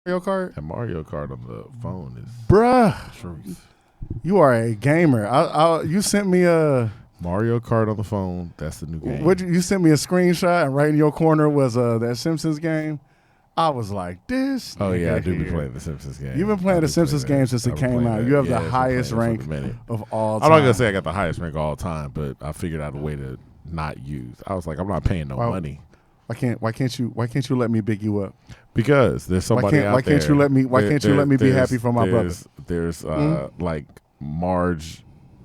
Mario Kart? And Mario Kart on the phone is Bruh, truth. you are a gamer. You sent me a Mario Kart on the phone. That's the new game. you sent me a screenshot, and right in your corner was that Simpsons game. I was like, this. Oh yeah, I nigga do be here. playing the Simpsons game. You've been playing the Simpsons game since it came out. You have the highest rank of all time. I'm not gonna say I got the highest rank all time, but I figured out a way to not use. I was like, I'm not paying no money. Why can't you let me big you up? Because there's somebody out there. Why can't you let me be happy for my brother? There's like Marge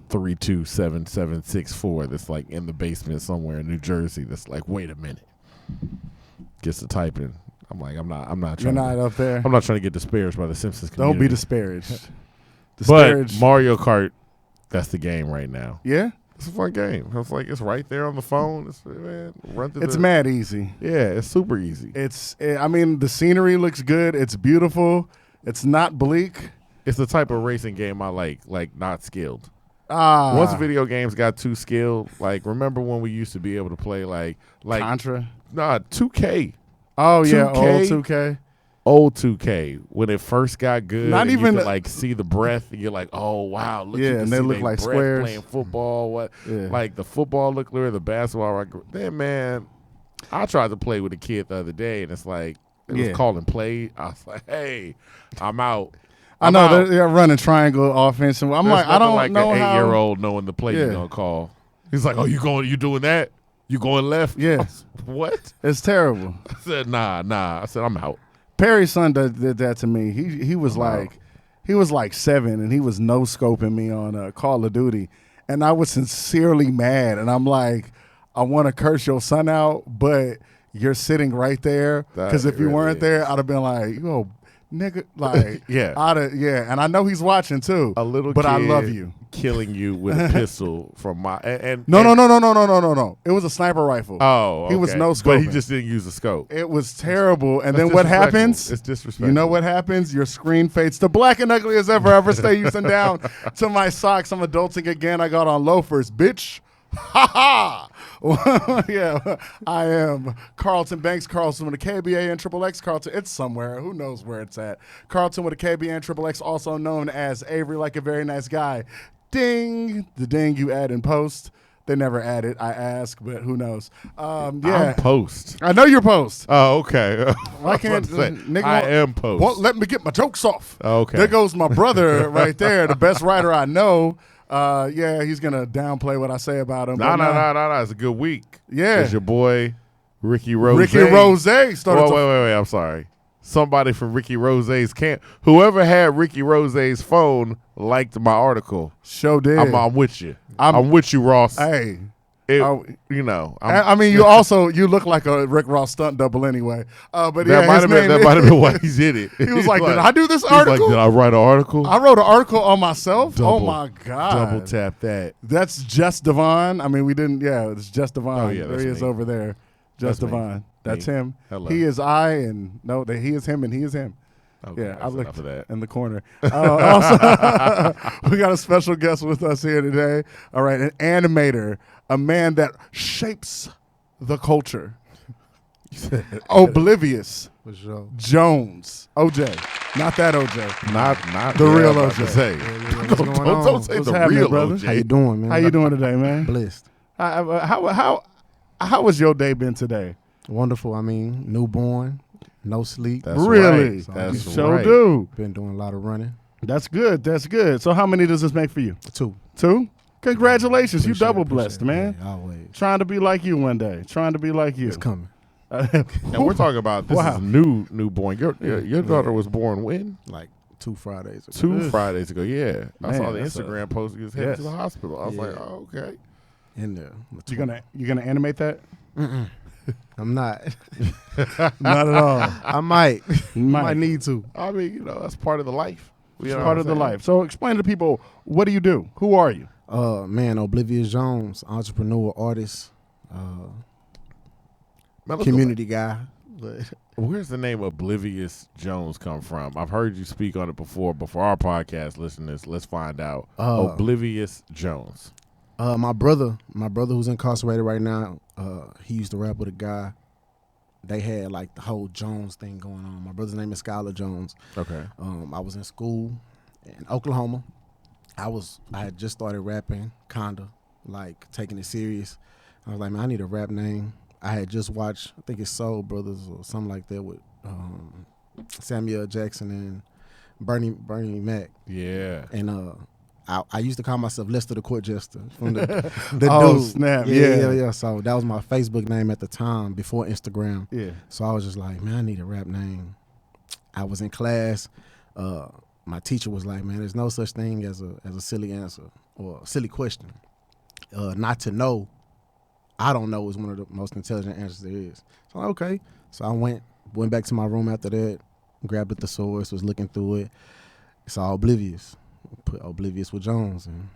327764 that's like in the basement somewhere in New Jersey. That's like, wait a minute. Gets to typing. I'm like, I'm not trying. You're not up there. I'm not trying to get disparaged by the Simpsons community. Don't be disparaged. But Mario Kart, that's the game right now. Yeah. It's a fun game. It's like it's right there on the phone. It's mad easy. Yeah, it's super easy. I mean, the scenery looks good. It's beautiful. It's not bleak. It's the type of racing game I like not skilled. Once video games got too skilled, like remember when we used to be able to play like Contra? 2K. Oh 2K, yeah, old 2K. Old 2K when it first got good. Not even you could, like see the breath. And you're like, oh wow, look. Yeah, and they look like squares. Playing football. What? Yeah. Like the football looked clear, the basketball. Then man, I tried to play with a kid the other day, and it's like it was calling play. I was like, hey, I'm out. I know they're running triangle offense, and I'm like, I don't know an how. 8-year-old knowing the play you're gonna call. He's like, oh, you doing that? You going left? Yeah. What? It's terrible. I said, nah. I said, I'm out. Perry's son did that to me. He was like 7, and he was no scoping me on Call of Duty, and I was sincerely mad. And I'm like, I want to curse your son out, but you're sitting right there. Because if you weren't there, I'd have been like, yo, nigga, like and I know he's watching too. A little, but kid I love you. Killing you with a pistol from my No. It was a sniper rifle. Oh, okay. He was no scoping. But he just didn't use the scope. It was terrible. And then what happens? It's disrespectful. You know what happens? Your screen fades to black and ugly as ever stay using down to my socks. I'm adulting again. I got on loafers, bitch. Ha ha! Yeah, I am Carlton Banks. Carlton with a KBA and Triple X. Carlton, it's somewhere. Who knows where it's at? Carlton with a KBA and Triple X, also known as Avery, like a very nice guy. Ding! The ding you add in post. They never add it. I ask, but who knows? I'm post. I know you're post. Oh, okay. Why can't nigga? I am post. Well, let me get my jokes off. Okay. There goes my brother right there, the best writer I know. He's gonna downplay what I say about him. No. It's a good week. Yeah, it's your boy Ricky Rose. Ricky Rose started. Wait. I'm sorry. Somebody from Ricky Rose's camp. Whoever had Ricky Rose's phone liked my article. Sure did. I'm with you. I'm with you, Ross. Hey. You look like a Rick Ross stunt double anyway. But that might have been why he did it. He was like, did I do this article? Did I write an article? I wrote an article on myself. Oh my God. Double tap that. That's Just Devon. I mean, we didn't. Yeah, it's Just Devon. Oh yeah, there he is over there. Just Devon. That's him. Hello. He is I, and he is him, and he is him. Okay, yeah, I looked at that in the corner. Also, we got a special guest with us here today. All right, an animator, a man that shapes the culture. Oblivious Jones. OJ. Not that OJ. Not the real OJ. Say. Don't say What's the real brother? OJ. How you doing, man? How you doing today, man? Blessed. How was your day been today? Wonderful. I mean, newborn, no sleep. That's really? Right. That's sure right. do. Been doing a lot of running. That's good. That's good. So how many does this make for you? 2. 2? Congratulations. Appreciate you double it, blessed, man. Yeah, always. Trying to be like you one day. Trying to be like you. It's coming. And we're talking about this is newborn. Your daughter was born when? Like 2 Fridays ago. 2 Fridays ago, yeah. I Man, saw the Instagram post. You was headed to the hospital. I was like, oh, okay. In there. You gonna animate that? Mm-mm. I'm not. Not at all. I might. Might need to. I mean, that's part of the life. It's part of the life. So explain to people, what do you do? Who are you? Man, Oblivious Jones, entrepreneur, artist, Man, community guy. Where's the name Oblivious Jones come from? I've heard you speak on it before, but for our podcast listeners, let's find out. Oblivious Jones. My brother who's incarcerated right now, he used to rap with a guy they had like the whole Jones thing going on. My brother's name is Skylar Jones. Okay. I was in school in Oklahoma. I had just started rapping, kinda like taking it serious. I was like, man, I need a rap name. I had just watched, I think it's Soul Brothers or something like that with Samuel Jackson and Bernie Mac. Yeah. And I used to call myself Lester the Court Jester from the Oh, dude. snap. Yeah. So that was my Facebook name at the time before Instagram. Yeah. So I was just like, man, I need a rap name. I was in class. My teacher was like, man, there's no such thing as a silly answer or a silly question. Not to know, I don't know is one of the most intelligent answers there is. So okay. So I went back to my room after that, grabbed the thesaurus, was looking through it. Saw Oblivious. Put Oblivious with Jones, and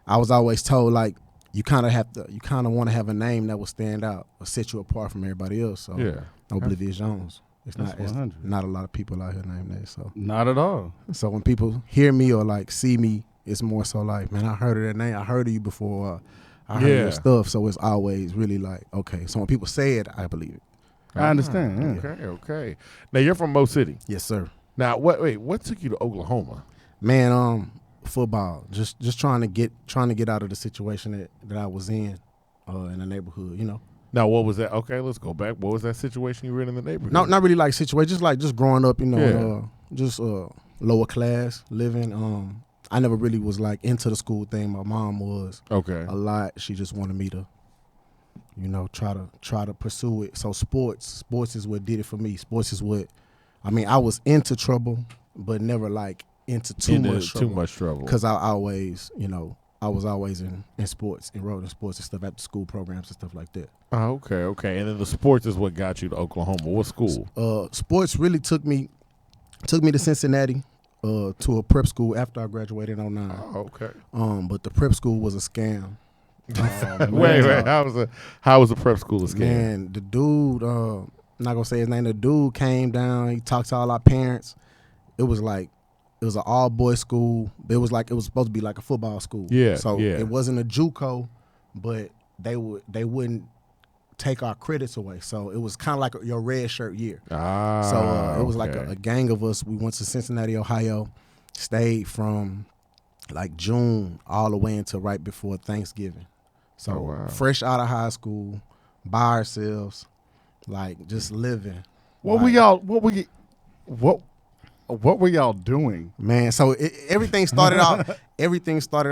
I was always told like you kind of want to have a name that will stand out or set you apart from everybody else. So Yeah. Oblivious Jones. It's That's not 100. not a lot of people out here named that. So Not at all. when people hear me or like see me, it's more so like, man, I heard of that name. I heard of you before. I heard your stuff. So it's always really like, okay. So when people say it, I believe it. I understand. Yeah. Okay. Now you're from Mo City. Yes, sir. Now what took you to Oklahoma? Man, football. Just trying to get out of the situation that I was in the neighborhood, you know. Now what was that? Okay, let's go back. What was that situation you were in the neighborhood? No, not really like situation, just growing up, you know, Yeah. just lower class living. I never really was like into the school thing. My mom was Okay. a lot. She just wanted me to, you know, try to pursue it. So sports is what did it for me. Sports is what, I mean, I was into trouble, but never like into too much trouble. Because I always, you know, I was always in sports, enrolled in sports and stuff, after school programs and stuff like that. Oh, okay. And then the sports is what got you to Oklahoma. What school? Sports really took me to Cincinnati, to a prep school after I graduated in 09. Oh, okay. But the prep school was a scam. Wait. How was the prep school a scam? Man, the dude, I'm not gonna say his name. The dude came down. He talked to all our parents. It was an all boys school. It was supposed to be like a football school. Yeah. So yeah. it wasn't a JUCO, but they wouldn't take our credits away. So it was kind of like your red shirt year. So it was like a gang of us. We went to Cincinnati, Ohio, stayed from like June all the way until right before Thanksgiving. So fresh out of high school, by ourselves, like just living. What were y'all doing? Man, so everything started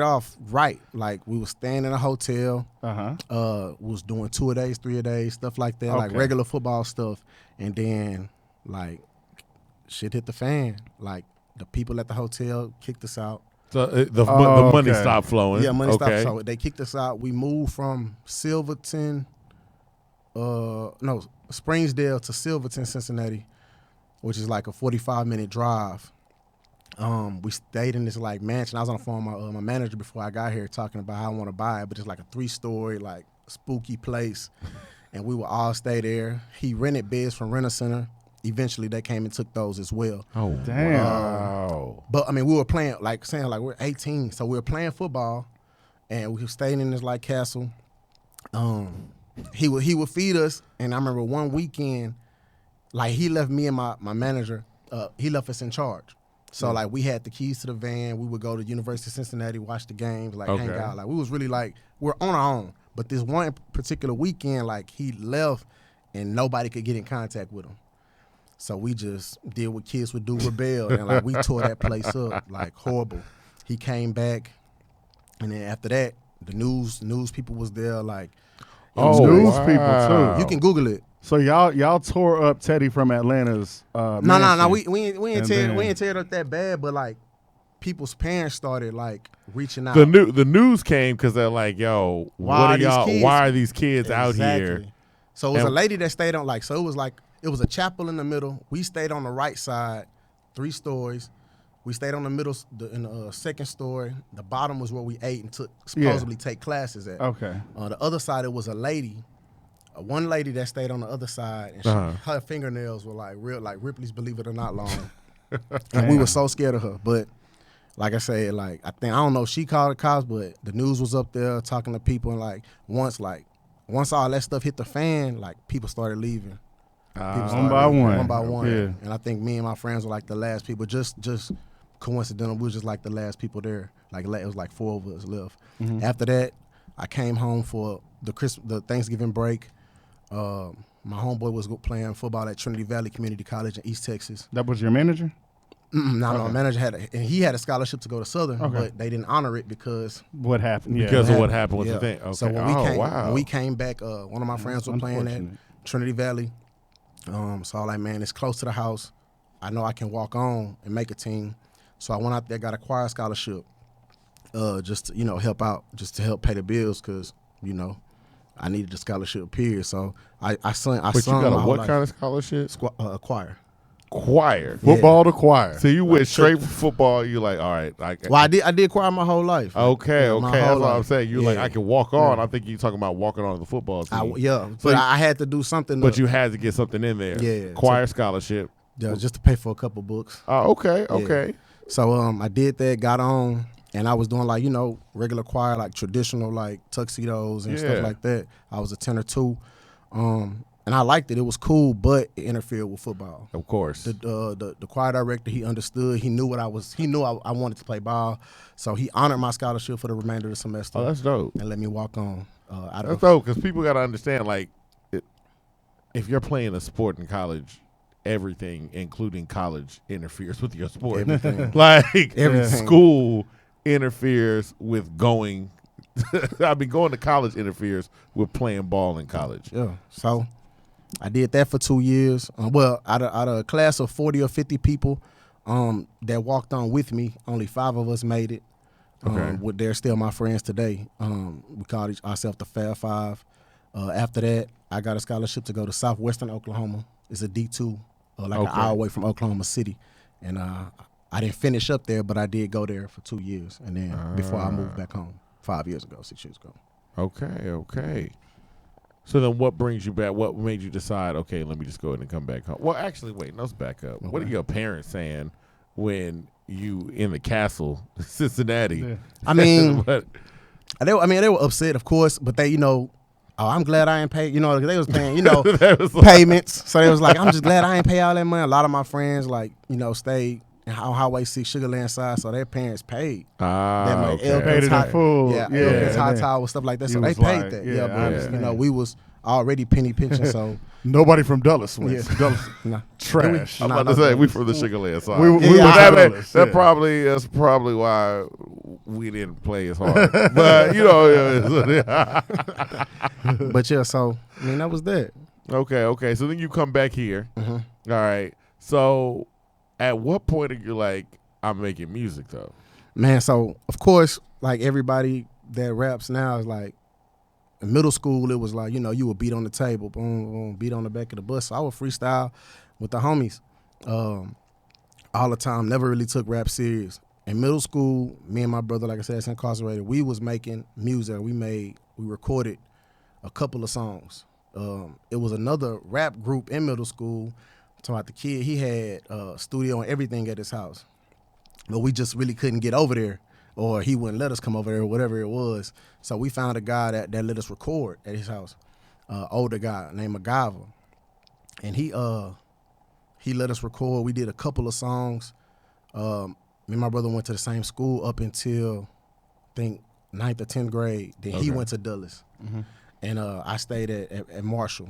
off right. Like we was staying in a hotel. Was doing 2-a-days, 3-a-days, stuff like that, like regular football stuff. And then like shit hit the fan. Like the people at the hotel kicked us out. So the money stopped flowing. Yeah, money stopped. So they kicked us out. We moved from Springsdale to Silverton, Cincinnati, which is like a 45-minute drive. We stayed in this like mansion. I was on the phone with my manager before I got here talking about how I want to buy it, but it's like a 3-story, like spooky place. And we would all stay there. He rented beds from Rent-A-Center. Eventually they came and took those as well. Oh, damn. Wow. But I mean, we were playing, like saying like we're 18. So we were playing football and we were staying in this like castle. He would feed us. And I remember one weekend, like he left me and my manager, he left us in charge. So like we had the keys to the van. We would go to University of Cincinnati, watch the games, like hang out. Like we was really like, we're on our own. But this one particular weekend, like he left and nobody could get in contact with him. So we just did what kids would do, rebel. And like we tore that place up, like horrible. He came back and then after that, the news people was there, like News people too. you can Google it. So y'all tore up Teddy from Atlanta's No. We ain't tear it up that bad, but like people's parents started like reaching out. The news came because they're like, yo, why are these kids out here? So it was a lady that stayed on it was a chapel in the middle. We stayed on the right side, 3 stories. We stayed on the middle, in the second story. The bottom was where we ate and supposedly take classes at. Okay. The other side, it was a lady. One lady that stayed on the other side, and her fingernails were like real, like Ripley's Believe It or Not long. And we were so scared of her. But like I said, like I don't know if she called the cops, but the news was up there talking to people, and like once all that stuff hit the fan, like people started leaving. People One by one. One by one. Yeah. And I think me and my friends were like the last people. Just coincidental, we was just like the last people there. Like it was like 4 of us left. Mm-hmm. After that, I came home for the Thanksgiving break. My homeboy was playing football at Trinity Valley Community College in East Texas. That was your manager? No, Okay. my manager he had a scholarship to go to Southern, Okay. but they didn't honor it because What happened? Yeah. Because of what happened with yeah. the thing. Okay. So when we came back, one of my friends That's was playing at unfortunate. Trinity Valley. So I was like, man, it's close to the house. I know I can walk on and make a team. So I went out there, got a choir scholarship, just to, help out, just to help pay the bills, because I needed the scholarship. Period. So I sung. But you got a what kind of scholarship? Choir. Choir. Football to choir. So you went straight from football. You like, all right. Well, I did choir my whole life. Okay. My That's whole what I'm life. saying. You're like, Yeah. I can walk on. I think you're talking about walking on the football team. But I had to do something. But you had to get something in there. Yeah. Choir scholarship. Just to pay for a couple books. Oh, okay. Okay. So I did that, got on, and I was doing like, regular choir, like traditional like tuxedos and stuff like that. I was a tenor too. And I liked it. It was cool, but it interfered with football. Of course. The choir director, he understood. He knew what I was. He knew I wanted to play ball, so he honored my scholarship for the remainder of the semester. Oh, that's dope. And let me walk on. That's dope, because people got to understand, like, if you're playing a sport in college, everything, including college, interferes with your sport. Everything. Like, Everything. school interferes with going. Going to college interferes with playing ball in college. Yeah. So I did that for 2 years. Well, out of a class of 40 or 50 people that walked on with me, only 5 of us made it. Okay. They're still my friends today. We called ourselves the Fab Five. After that, I got a scholarship to go to Southwestern Oklahoma. It's a D2, an hour away from Oklahoma City. And I didn't finish up there, but I did go there for 2 years. And then before I moved back home 6 years ago. Okay. So then what brings you back? What made you decide, okay, let me just go ahead and come back home? Well, actually, wait, let's back up. Okay. What are your parents saying when you in the castle, Cincinnati? Yeah. I mean, they were upset, of course, but they, I'm glad I ain't paid, because they was paying, payments. So they was like, I'm just glad I ain't pay all that money. A lot of my friends, stayed on Highway 6 Sugarland side, so their parents paid. Okay. Paid it in full. Elkins High Tower, stuff like that. So they paid that. But we was already penny pinching, so Nobody from Dulles went. Yeah. Dulles, nah. trash. I'm about to say, we from the Sugarland side. We Yeah, was That's probably why we didn't play as hard. But, but yeah, so, that was that. Okay. So then you come back here. Mm-hmm. All right. So at what point are you like, I'm making music, though? Man, so, of course, like everybody that raps now is like, in middle school, it was like, you would beat on the table, boom, boom, beat on the back of the bus. So I would freestyle with the homies all the time, never really took rap serious. In middle school, me and my brother, like I said, is incarcerated, we was making music. We recorded a couple of songs. It was another rap group in middle school. Talking about the kid, he had a studio and everything at his house. But we just really couldn't get over there, or he wouldn't let us come over there, or whatever it was. So we found a guy that let us record at his house, older guy named MacGyver. And he let us record. We did a couple of songs. Me and my brother went to the same school up until, I think, 9th or 10th grade. Then he went to Dulles. Mm-hmm. And I stayed at Marshall.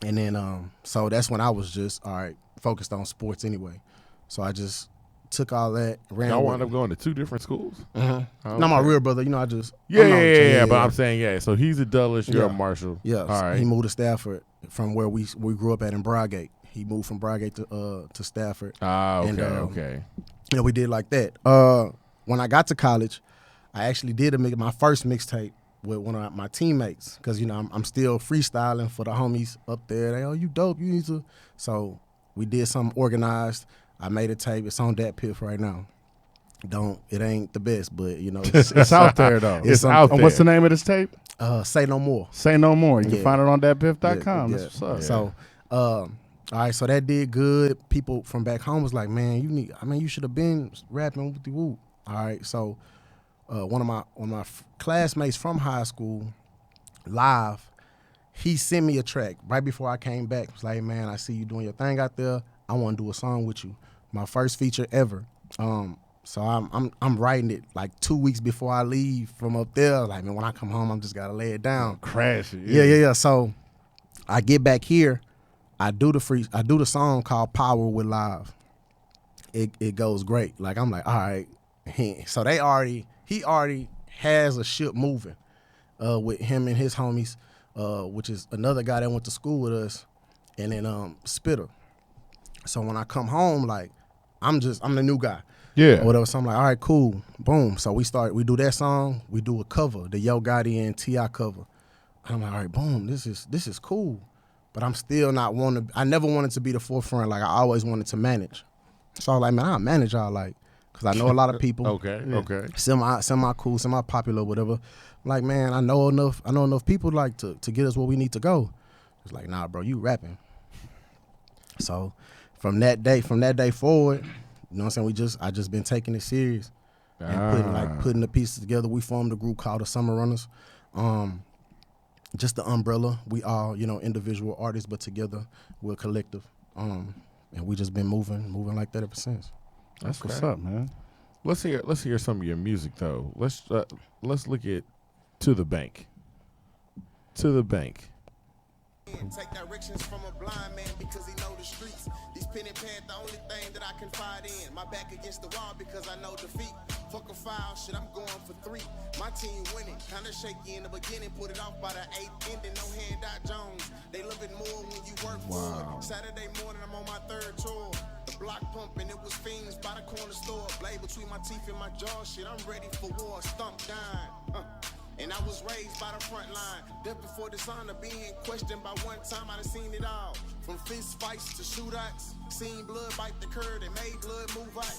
And then, so that's when I was just, all right, focused on sports anyway. So I just took all that, ran. Y'all wound up going to 2 different schools? Mm-hmm. Okay. Not my real brother, I just. Yeah. But I'm saying, so he's a Dulles, you're a Marshall. Yeah. All right. He moved to Stafford from where we grew up at in Brogate. He moved from Brogate to Stafford. Okay. Yeah, we did like that. When I got to college, I actually did my first mixtape with one of my teammates, because I'm still freestyling for the homies up there. They, you dope, you need to. So we did something organized. I made a tape. It's on that Piff right now. It ain't the best, but It's out there though. It's out there. And what's the name of this tape? Say No More. Say No More. You can Yeah. find it on thatpiff.com. Yeah. That's what's up. So, all right, so that did good. People from back home was like, man, you should have been rapping with the whoop. All right, so one of my classmates from high school, Live, he sent me a track right before I came back. He was like, man, I see you doing your thing out there. I want to do a song with you. My first feature ever. So I'm writing it like 2 weeks before I leave from up there. Like, man, when I come home, I'm just gotta lay it down. Crash it. Yeah. So I get back here. I do the song called Power with Live. It goes great. Like, I'm like, all right. So he already has a ship moving with him and his homies, which is another guy that went to school with us, and then Spitter. So when I come home, like, I'm the new guy. Yeah. Or whatever. So I'm like, all right, cool. Boom. So we do that song, we do a cover, the Yo Gotti and T.I. cover. I'm like, all right, boom, this is cool. But I'm still not I never wanted to be the forefront. Like, I always wanted to manage. So I was like, man, I'll manage y'all, like, because I know a lot of people. Okay. Semi cool, semi popular, whatever. I'm like, man, I know enough people like to get us where we need to go. It's like, nah, bro, you rapping. So from that day forward, you know what I'm saying, I just been taking it serious and putting the pieces together. We formed a group called the Summer Runners. Just the umbrella. We all, individual artists, but together we're a collective. And we just been moving like that ever since. That's what's up, man. Let's hear some of your music though. Let's look at To the Bank. To the Bank. Take directions from a blind man because he know the streets. These pen and pad the only thing that I confide in. My back against the wall because I know defeat. Fuck a foul, shit, I'm going for 3. My team winning, kinda shaky in the beginning. Put it off by the 8th ending. No handout Jones. They love it more when you work for it. Saturday morning, I'm on my 3rd tour. The block pumping, it was fiends by the corner store. Blade between my teeth and my jaw, shit, I'm ready for war. Stump down. And I was raised by the front line. Death before dishonor, being questioned by one time. I done seen it all. From fist fights to shootouts. Seen blood bite the curb and made blood move out.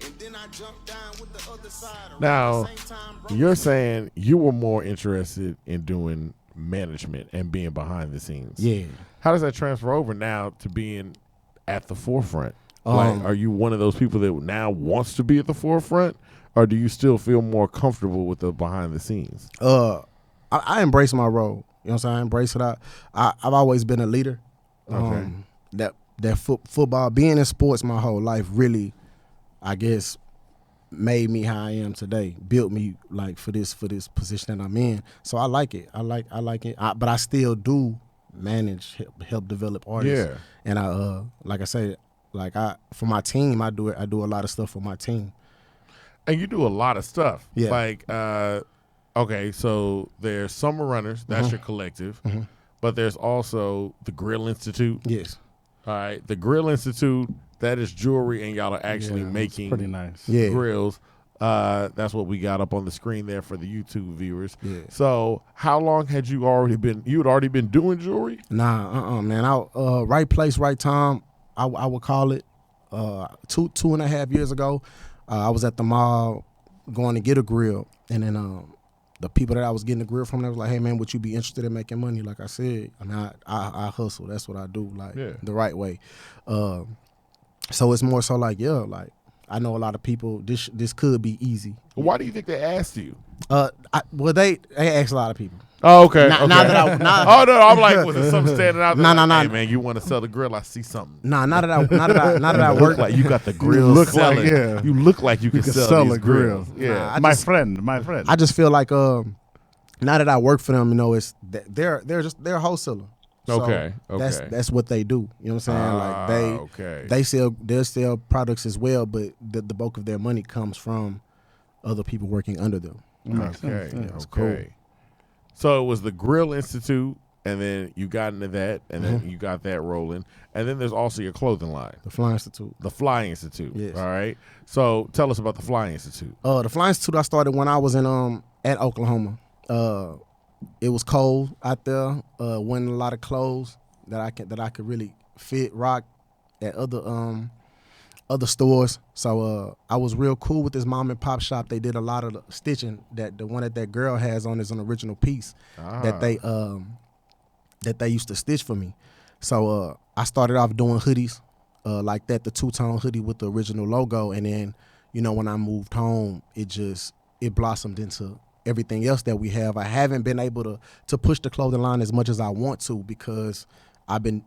And then I jumped down with the other side. Now, the same time, you're saying you were more interested in doing management and being behind the scenes. Yeah. How does that transfer over now to being at the forefront? Like, are you one of those people that now wants to be at the forefront? Or do you still feel more comfortable with the behind the scenes? I embrace my role. You know what I'm saying? I embrace it. I've always been a leader. Okay. That football, being in sports my whole life really, I guess, made me how I am today. Built me like for this position that I'm in. So I like it. I like it. But I still do manage, help develop artists. Yeah. And I like I say, for my team, I do a lot of stuff for my team. And you do a lot of stuff. Yeah. Like, okay, so there's Summer Runners. That's your collective. But there's also the Grill Institute. Yes. All right. The Grill Institute, that is jewelry, and y'all are actually making pretty nice. Yeah. grills. That's what we got up on the screen there for the YouTube viewers. Yeah. So how long had you already been doing jewelry? Nah, man. Right place, right time, I would call it. 2.5 years ago, I was at the mall going to get a grill, and then the people that I was getting the grill from, they was like, "Hey man, would you be interested in making money?" Like I said, I mean, I hustle. That's what I do, the right way. So it's more so like, yeah, like I know a lot of people. This could be easy. Why do you think they asked you? They asked a lot of people. Oh, okay. Now okay. that oh no, I'm like, was it something standing out there? No, like, no. Hey man, you want to sell the grill? I see something. Nah, not that I You work. look like you got the grill. look selling. like, yeah. You look like you can sell these a grill. grills. Yeah. Nah, My friend. I just feel like now that I work for them, it's they're a wholesaler. So Okay. That's what they do. You know what I'm saying? Like they'll sell products as well, but the bulk of their money comes from other people working under them. Okay. That's cool. So it was the Grill Institute, and then you got into that, and then you got that rolling, and then there's also your clothing line, The Fly Institute. the Fly Institute. Yes. All right. So tell us about the Fly Institute. The Fly Institute I started when I was in at Oklahoma. It was cold out there. Wasn't a lot of clothes that I could really rock at other stores. So I was real cool with this mom and pop shop. They did a lot of the stitching. That the one that girl has on is an original piece that they used to stitch for me. So I started off doing hoodies like that, the two-tone hoodie with the original logo, and then when I moved home, it blossomed into everything else that we have. I haven't been able to push the clothing line as much as I want to because I've been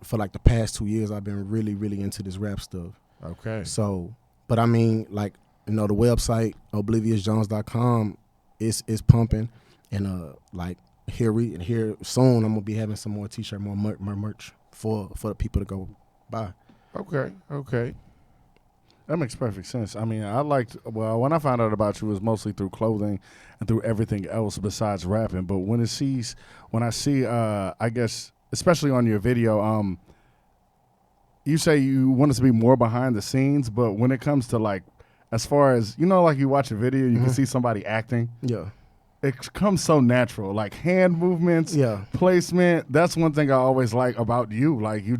for like the past 2 years I've been really, really into this rap stuff. Okay. So, but I mean, like, the website obliviousjones.com is pumping, and like here soon I'm gonna be having some more t-shirt, more merch for the people to go buy. Okay. That makes perfect sense. I mean, when I found out about you, it was mostly through clothing and through everything else besides rapping. But when I see, I guess, especially on your video, you say you want us to be more behind the scenes, but when it comes to like, as far as, like you watch a video, you can see somebody acting. Yeah. It comes so natural, like hand movements, Yeah. placement. That's one thing I always like about you. Like you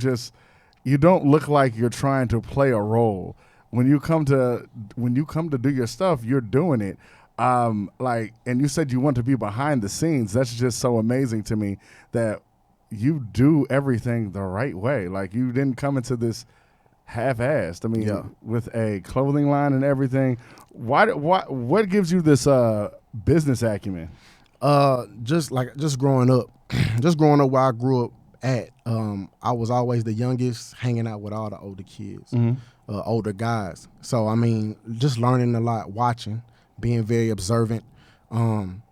don't look like you're trying to play a role. When you come to do your stuff, you're doing it. And you said you want to be behind the scenes. That's just so amazing to me that you do everything the right way. Like you didn't come into this half-assed. I mean, with a clothing line and everything. What gives you this business acumen? Just growing up, where I grew up at. I was always the youngest, hanging out with all the older kids, older guys. So I mean, just learning a lot, watching, being very observant, and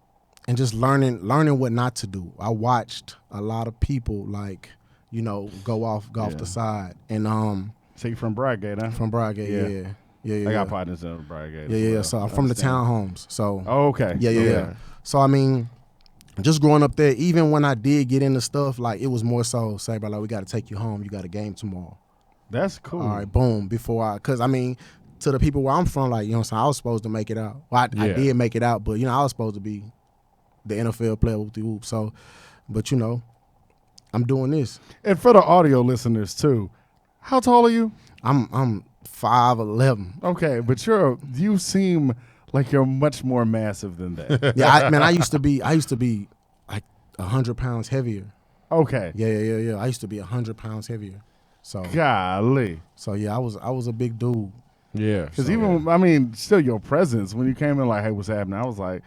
just learning what not to do. I watched a lot of people go off the side, and So you from Bradgate, huh? from Bradgate, yeah. I got partners in Bradgate. Yeah. So I'm from the townhomes. So okay. Yeah. So I mean, just growing up there, even when I did get into stuff, like it was more so, say, bro, like, we got to take you home. You got a game tomorrow. That's cool. All right, boom. Because I mean, to the people where I'm from, like, what I'm saying, I was supposed to make it out. Well, I did make it out, but I was supposed to be the NFL player with the hoop. So, but I'm doing this. And for the audio listeners too, how tall are you? I'm 5'11". Okay, but you seem like you're much more massive than that. Yeah, I used to be like 100 pounds heavier. Okay. Yeah. I used to be 100 pounds heavier. So golly. So yeah, I was a big dude. Yeah. Because I mean, still your presence when you came in, like, hey, what's happening? I was like,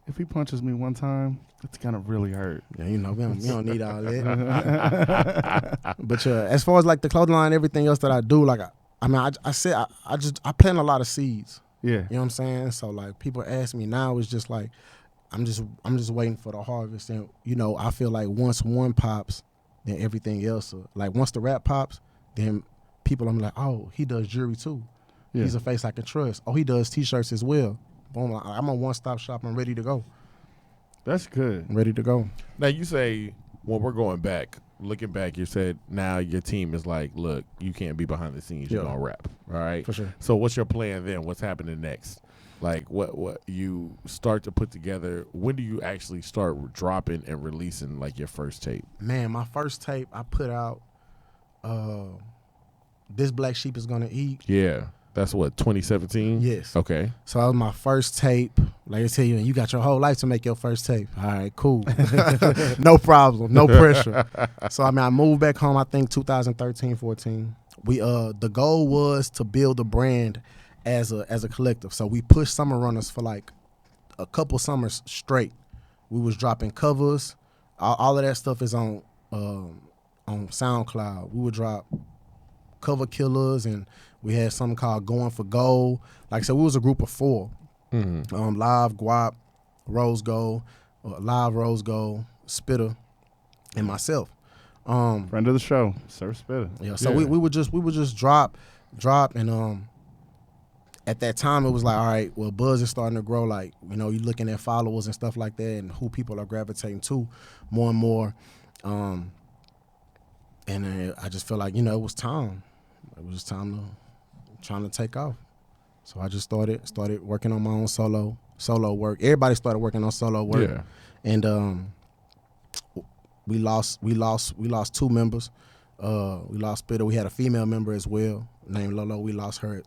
if he punches me one time, it's gonna really hurt. Yeah, we don't need all that. But as far as like the clothing line, everything else that I do, like I plant a lot of seeds. Yeah. You know what I'm saying? So like people ask me now, it's just like I'm just waiting for the harvest, and I feel like once one pops, then everything else. Like once the rap pops, then people I'm like, oh, he does jewelry too. Yeah. He's a face I can trust. Oh, he does t-shirts as well. Boom, I'm a one-stop shop. I'm ready to go. That's good. I'm ready to go. Now you say when we're going back, looking back, you said now your team is like, look, you can't be behind the scenes. You're gonna rap, all right? For sure. So what's your plan then? What's happening next? Like what you start to put together? When do you actually start dropping and releasing like your first tape? Man, my first tape I put out. This Black Sheep is Gonna Eat. Yeah. That's what, 2017? Yes. Okay. So that was my first tape. Like I tell you, you got your whole life to make your first tape. All right, cool. No problem, no pressure. So I mean, I moved back home, I think 2013, 14. We the goal was to build a brand as a collective. So we pushed Summer Runners for like a couple summers straight. We was dropping covers. All of that stuff is on SoundCloud. We would drop cover killers, and we had something called Going for Gold. Like I said, we was a group of 4. Mm-hmm. Live, Guap, Rose Gold, Live, Rose Gold, Spitter, and myself. Friend of the show, Sir Spitter. Yeah. So we would just drop, and at that time it was like, all right, well, buzz is starting to grow. Like, you're looking at followers and stuff like that, and who people are gravitating to more and more. And I just felt like it was time. It was just trying to take off. So I just started working on my own solo work. Everybody started working on solo work. Yeah. And we lost 2 members. We lost Spitter. We had a female member as well named Lolo. We lost her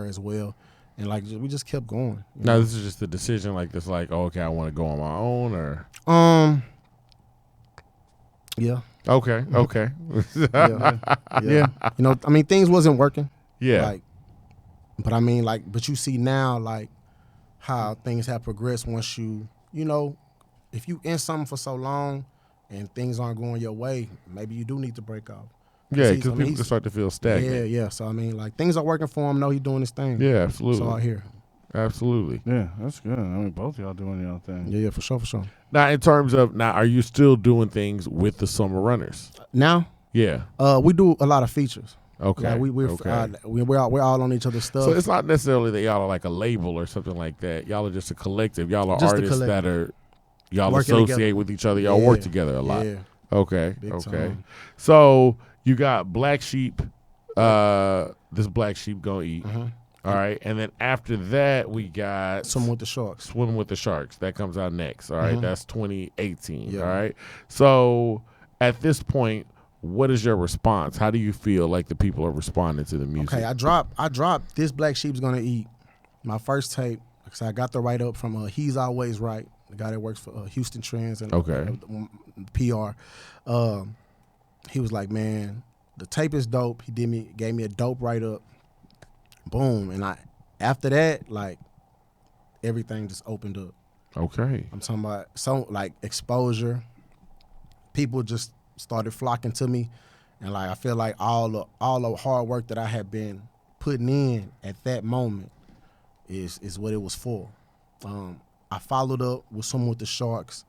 as well. And like we just kept going. Now this is just a decision like this, like, oh, okay, I want to go on my own, or yeah. Okay. Yeah. I mean, things wasn't working. Yeah. Like, but I mean, like, but you see now, like, how things have progressed once you know, if you in something for so long and things aren't going your way, maybe you do need to break off. Yeah, he's- because I mean, people he's- can start to feel stagnant. Yeah. So I mean, like things are working for him. No, he's doing his thing. Yeah, absolutely. So I hear. Absolutely. Yeah, that's good. I mean, both y'all doing your thing. Yeah, for sure. Now, in terms of are you still doing things with the Summer Runners? Now, Yeah. we do a lot of features. Okay. Like we're okay. we're all on each other's stuff. So it's not necessarily that y'all are like a label or something like that. Y'all are just a collective. Y'all are Just a artists that collective. are y'all Working associate together. with each other. Y'all Yeah. work together a lot. Yeah. Okay. Big okay. time. So you got Black Sheep. This Black Sheep gonna eat. Mhm. All right, and then after that we got Swimming with the Sharks. Swimming with the Sharks. That comes out next. All right, Mhm. that's 2018. Yeah. All right. So at this point, what is your response? How do you feel like the people are responding to the music? Okay, I dropped This Black Sheep's Gonna Eat, my first tape, because I got the write up from He's Always Right, the guy that works for Houston Trends and Okay. PR. He was like, man, the tape is dope. He gave me a dope write up. Boom, and after that, like everything just opened up. Okay. I'm talking about like exposure. People just started flocking to me, and like I feel like all the hard work that I had been putting in at that moment is what it was for. I followed up with Swimming with the Sharks.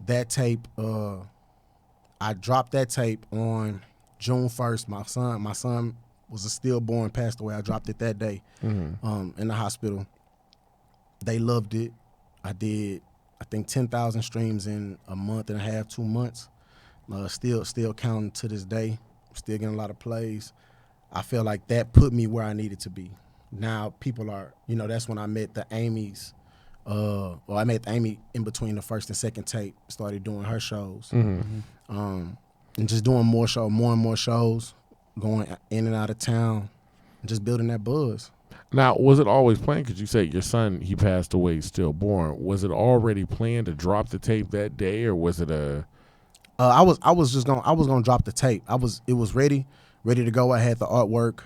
That tape, I dropped that tape on June 1st. My son was a stillborn, passed away. I dropped it that day in the hospital. They loved it. I did, I think, 10,000 streams in a month and a half, 2 months. Still counting to this day. Still getting a lot of plays. I feel like that put me where I needed to be. Now people are, that's when I met the Amy's. I met Amy in between the first and second tape. Started doing her shows, and just doing more and more shows, going in and out of town, and just building that buzz. Now, was it always planned? Because you said your son, he passed away stillborn. Was it already planned to drop the tape that day, or was it a? I was gonna drop the tape. It was ready to go. I had the artwork,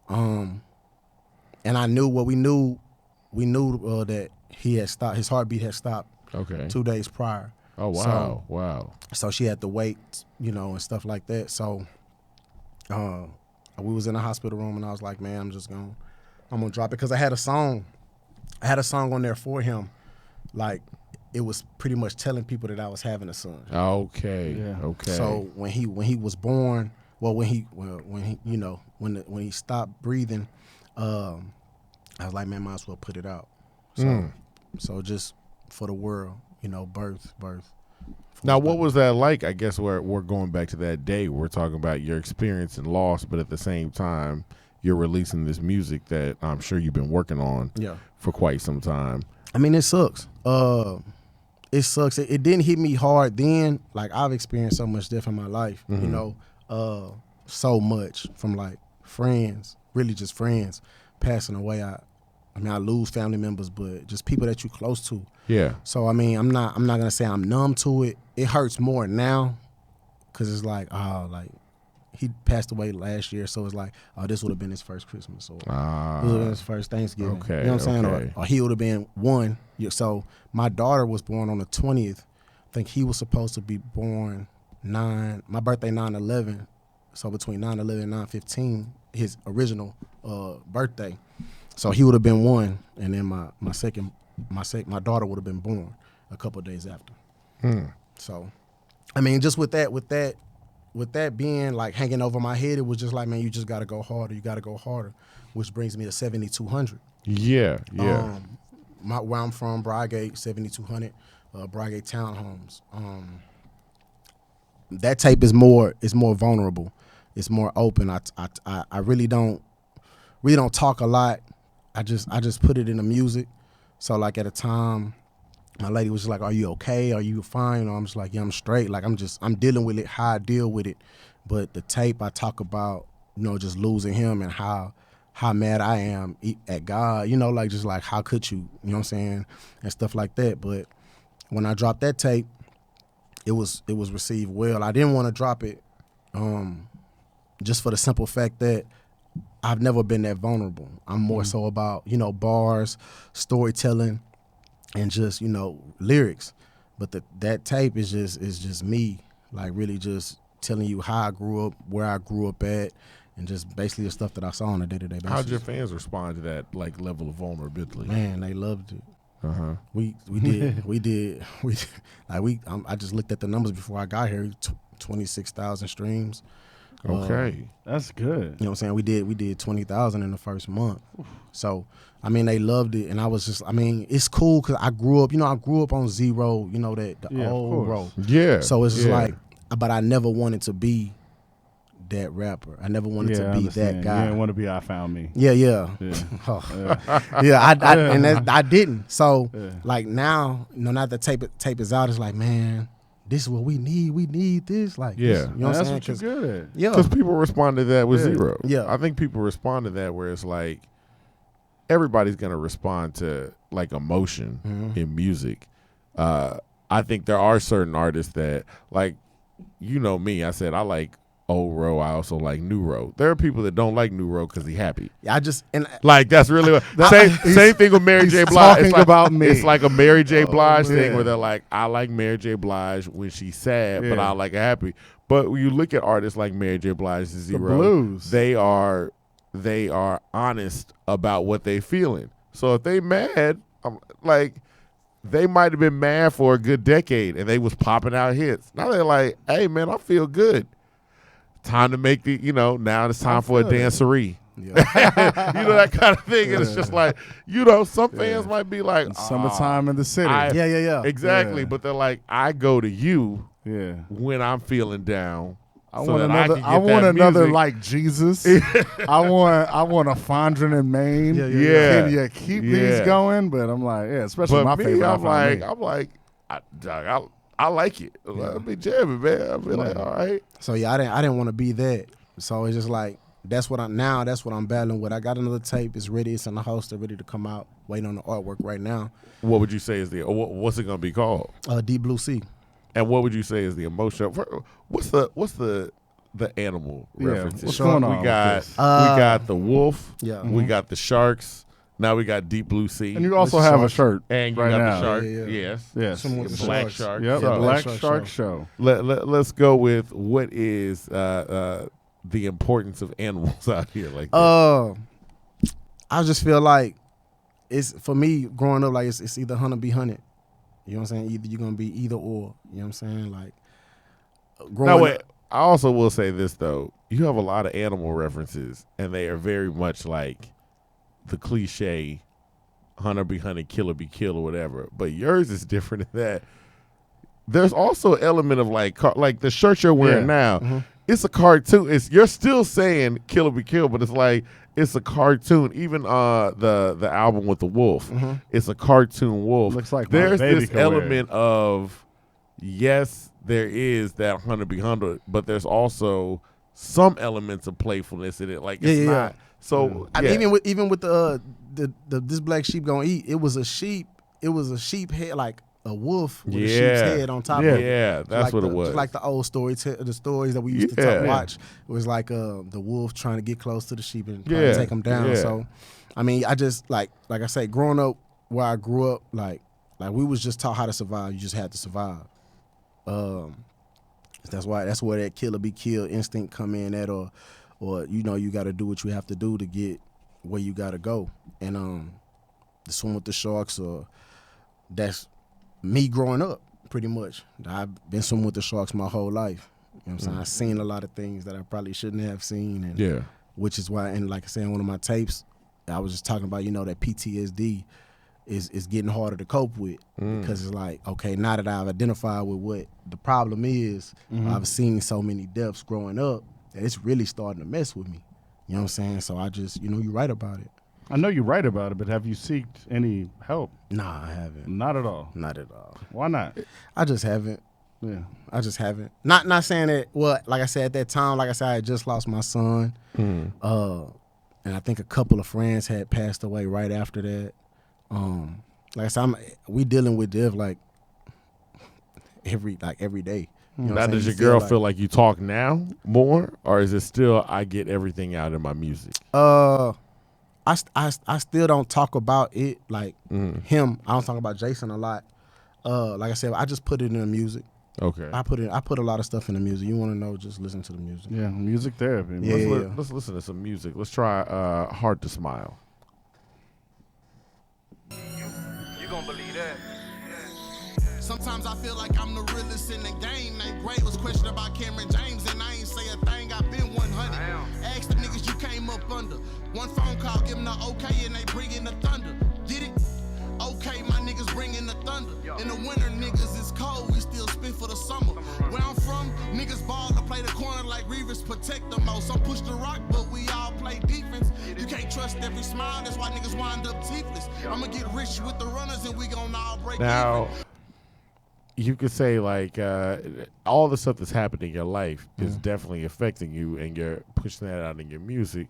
and I knew what we knew that he had stopped. His heartbeat had stopped. Okay. 2 days prior. Oh wow! Wow. So she had to wait, and stuff like that. So, we was in the hospital room, and I was like, man, I'm gonna drop it, because I had a song on there for him, like it was pretty much telling people that I was having a son. Okay. Yeah. Okay. So when he was born, when he stopped breathing, I was like, man, might as well put it out. So just for the world, birth. Now, what was that like? I guess we're going back to that day. We're talking about your experience and loss, but at the same time, you're releasing this music that I'm sure you've been working on for quite some time. I mean, it sucks. It sucks. It didn't hit me hard then. Like, I've experienced so much death in my life, so much from like friends, really just friends passing away. I lose family members, but just people that you're close to. Yeah. So I mean, I'm not gonna say I'm numb to it. It hurts more now, cause it's like, he passed away last year, so it's like, this would have been his first Christmas, or this would have been his first Thanksgiving. Okay, You know what I'm saying? okay. Or he would have been one. So my daughter was born on the 20th. I think he was supposed to be born my birthday 9/11. So between 9/11 and 9/15, his original birthday. So he would have been one, and then my daughter would have been born a couple of days after. So, I mean, just with that being like hanging over my head, it was just like, man, you just got to go harder. You got to go harder, which brings me to 7200. Yeah. Where I'm from, Brygate, 7200, Brygate Townhomes. That tape is more vulnerable. It's more open. I really don't talk a lot. I just put it in the music. So like at a time, my lady was just like, "Are you okay? Are you fine?" I'm just like, "Yeah, I'm straight." Like I'm dealing with it, how I deal with it. But the tape, I talk about, just losing him and how mad I am at God. Like just like, how could you? You know what I'm saying? And stuff like that. But when I dropped that tape, it was received well. I didn't want to drop it, just for the simple fact that I've never been that vulnerable. I'm more so about, bars, storytelling, and just lyrics. But that tape is just me, like really just telling you how I grew up, where I grew up at, and just basically the stuff that I saw on a day-to-day basis. How'd your fans respond to that like level of vulnerability? Man, they loved it. Uh-huh. We did I just looked at the numbers before I got here. 26,000 streams. Okay. That's good. You know what I'm saying? We did 20,000 in the first month. So I mean, they loved it, and I was just, I mean, it's cool because I grew up on Zero, the old row. Yeah. So it's just like, but I never wanted to be that rapper. I never wanted to be that guy. You didn't want to be I Found Me. Yeah. I didn't. So like now, now that tape is out, it's like, man, this is what we need. We need this. Like, this, you know what I'm saying? That's what you're good at. Yeah. Because people respond to that with Zero. Yeah. I think people respond to that where it's like, everybody's going to respond to like emotion in music. I think there are certain artists that, like, me, I said I like old row. I also like new row. There are people that don't like new row because he happy. Like that's really what same thing with Mary J. Blige. Talking about me. It's like a Mary J. Blige thing where they're like, I like Mary J. Blige when she's sad, but I like her happy. But when you look at artists like Mary J. Blige and Zero, the blues, they are honest about what they feeling. So if they mad, like they might have been mad for a good decade and they was popping out hits. Now they're like, hey man, I feel good. Time to make now it's time for a dancery. Yeah. That kind of thing. And it's just like, some fans might be like, summertime in the city. Yeah. Exactly. Yeah. But they're like, I go to you when I'm feeling down. I want another like Jesus. I want a Fondren in Maine. Yeah. Can you keep these going? But I'm like, especially my favorite. I like it. I be jamming, man. I be like, all right. So I didn't want to be that. So it's just like that's what I'm battling with. I got another tape. It's ready. It's in the holster, ready to come out. Waiting on the artwork right now. What would you say is what's it gonna be called? Deep Blue Sea. And what would you say is the emotion? What's the animal references? What's going on? We got the wolf. Yeah. We got the sharks. Now we got Deep Blue Sea. And you also have a shirt. And you right got now. the shark. Yeah. Yes. The Black sharks. Shark. Yep. So Black Shark Show. Let's go with what is the importance of animals out here like that? I just feel like it's, for me, growing up, like it's either hunt or be hunted. You know what I'm saying? Either you're gonna be either or. You know what I'm saying? Like growing up. I also will say this though. You have a lot of animal references, and they are very much like the cliche hunter be hunted, killer be killed, or whatever. But yours is different in that there's also an element of like the shirt you're wearing now. Mm-hmm. It's a cartoon. You're still saying killer be killed, but it's like it's a cartoon. Even the album with the wolf, it's a cartoon wolf. Looks like there's this element of yes, there is that hunter be hunted, but there's also some elements of playfulness in it. Like it's not. So I mean, even with the this black sheep gonna eat, it was a sheep. It was a sheep head, like a wolf with a sheep's head on top of it. Yeah, that's what it was. Just like the old stories that we used to watch. It was like the wolf trying to get close to the sheep and trying to take them down. So, I mean, I just like I say, growing up where I grew up, like we was just taught how to survive. You just had to survive. That's where that killer be killed instinct come in at, or you got to do what you have to do to get where you got to go. And the swim with the sharks, that's me growing up pretty much. I've been swimming with the sharks my whole life. You know what I'm saying? I've seen a lot of things that I probably shouldn't have seen, and which is why, and like I said in one of my tapes, I was just talking about that PTSD is getting harder to cope with because it's like, okay, now that I've identified with what the problem is, I've seen so many deaths growing up that it's really starting to mess with me. You know what I'm saying? So I just, you write about it. I know you write about it, but have you sought any help? Nah, I haven't. Not at all? Not at all. Why not? I just haven't. Yeah. I just haven't. Not saying that, well, like I said, at that time, like I said, I had just lost my son. And I think a couple of friends had passed away right after that. Like I said, we dealing with death like every day. You know now, does your girl feel like you talk now more, or is it still I get everything out in my music? I still don't talk about it like him. I don't talk about Jason a lot. Like I said, I just put it in the music. Okay. I put a lot of stuff in the music. You want to know? Just listen to the music. Yeah, music therapy. Man. Yeah. Let's listen to some music. Let's try Hard to Smile. You gonna believe that? Sometimes I feel like I'm the realest in the game. Name Gray was questioned about Cameron James, and I ain't say a thing. I been 100. Ask the niggas you came up under. One phone call, give them the okay, and they bring in the thunder. Get it? Okay, my niggas bringing the thunder. In the winter, niggas is cold. We still spin for the summer. Where I'm from, niggas ball to play the corner like Reavers protect the most. Some push the rock, but we all play defense. You can't trust every smile. That's why niggas wind up teethless. I'ma get rich with the runners, and we gon' all break Now, even. you could say like all the stuff that's happened in your life is definitely affecting you, and you're pushing that out in your music.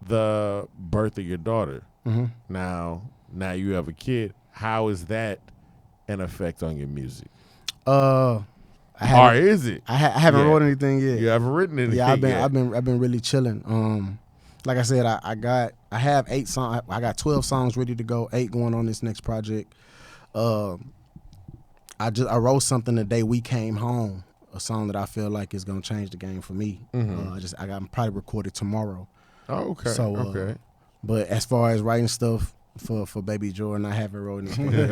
The birth of your daughter. Now you have a kid. How is that an effect on your music? I Or is it? haven't Yeah. wrote anything yet. You haven't written anything. Yeah, yet. I've been really chilling. Like I said, I have 8 songs. I got 12 songs ready to go. 8 going on this next project. I wrote something the day we came home. A song that I feel like is gonna change the game for me. I got probably recorded tomorrow. Oh, okay. So, okay. But as far as writing stuff for Baby Jordan, I haven't wrote anything.